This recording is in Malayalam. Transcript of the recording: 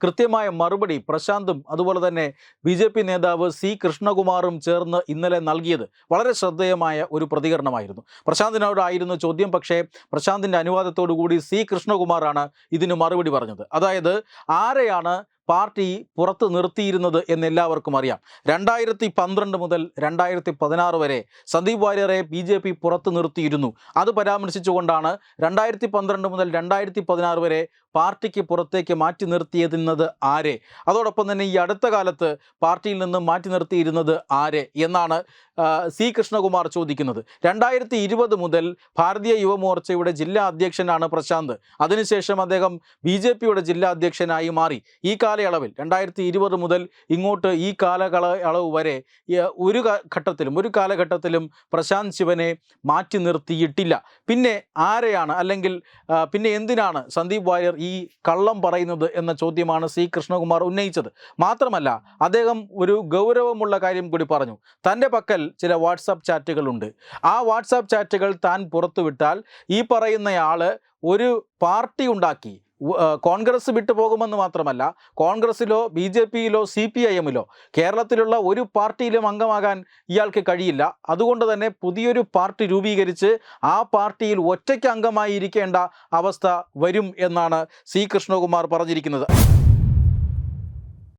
കൃത്യമായ മറുപടി പ്രശാന്തും അതുപോലെ തന്നെ ബി നേതാവ് സി കൃഷ്ണകുമാറും ചേർന്ന് ഇന്നലെ നൽകിയത് വളരെ ശ്രദ്ധേയമായ ഒരു പ്രതികരണമായിരുന്നു. പ്രശാന്തിനോടായിരുന്നു ചോദ്യം. പക്ഷേ പ്രശാന്തിൻ്റെ അനുവാദത്തോടു കൂടി സി കൃഷ്ണകുമാറാണ് ഇതിന് മറുപടി പറഞ്ഞത്. അതായത് ആരെയാണ് പാർട്ടി പുറത്ത് നിർത്തിയിരുന്നത് എന്നെല്ലാവർക്കും അറിയാം. 2012 മുതൽ 2016 വരെ സന്ദീപ് വാര്യരെ BJP പുറത്ത് നിർത്തിയിരുന്നു. അത് പരാമർശിച്ചുകൊണ്ടാണ് 2012 മുതൽ 2016 വരെ പാർട്ടിക്ക് പുറത്തേക്ക് മാറ്റി നിർത്തിയിരുന്നത് ആരെ, അതോടൊപ്പം തന്നെ ഈ അടുത്ത കാലത്ത് പാർട്ടിയിൽ നിന്ന് മാറ്റി നിർത്തിയിരുന്നത് ആരെ എന്നാണ് സി കൃഷ്ണകുമാർ ചോദിക്കുന്നത്. 2020 മുതൽ ഭാരതീയ യുവമോർച്ചയുടെ ജില്ലാ അധ്യക്ഷനാണ് പ്രശാന്ത്. അതിനുശേഷം അദ്ദേഹം BJPയുടെ ജില്ലാ അധ്യക്ഷനായി മാറി. ഈ കാലയളവിൽ 2020 മുതൽ ഇങ്ങോട്ട് ഈ കാലയളവ് വരെ ഒരു കാലഘട്ടത്തിലും പ്രശാന്ത് ശിവനെ മാറ്റി നിർത്തിയിട്ടില്ല. പിന്നെ ആരെയാണ്, അല്ലെങ്കിൽ പിന്നെ എന്തിനാണ് സന്ദീപ് വാര്യർ ഈ കള്ളം പറയുന്നത് എന്ന ചോദ്യമാണ് സി കൃഷ്ണകുമാർ ഉന്നയിച്ചത്. മാത്രമല്ല അദ്ദേഹം ഒരു ഗൗരവമുള്ള കാര്യം കൂടി പറഞ്ഞു. തൻ്റെ പക്കൽ ചില വാട്സാപ്പ് ചാറ്റുകളുണ്ട്. ആ വാട്സാപ്പ് ചാറ്റുകൾ താൻ പുറത്തുവിട്ടാൽ ഈ പറയുന്നയാൾ ഒരു പാർട്ടി ഉണ്ടാക്കി കോൺഗ്രസ് വിട്ടുപോകുമെന്ന് മാത്രമല്ല, കോൺഗ്രസ്സിലോ BJPയിലോ CPIMലോ കേരളത്തിലുള്ള ഒരു പാർട്ടിയിലും അംഗമാകാൻ ഇയാൾക്ക് കഴിയില്ല. അതുകൊണ്ട് തന്നെ പുതിയൊരു പാർട്ടി രൂപീകരിച്ച് ആ പാർട്ടിയിൽ ഒറ്റയ്ക്ക് അംഗമായി ഇരിക്കേണ്ട അവസ്ഥ വരും എന്നാണ് സി കൃഷ്ണകുമാർ പറഞ്ഞിരിക്കുന്നത്.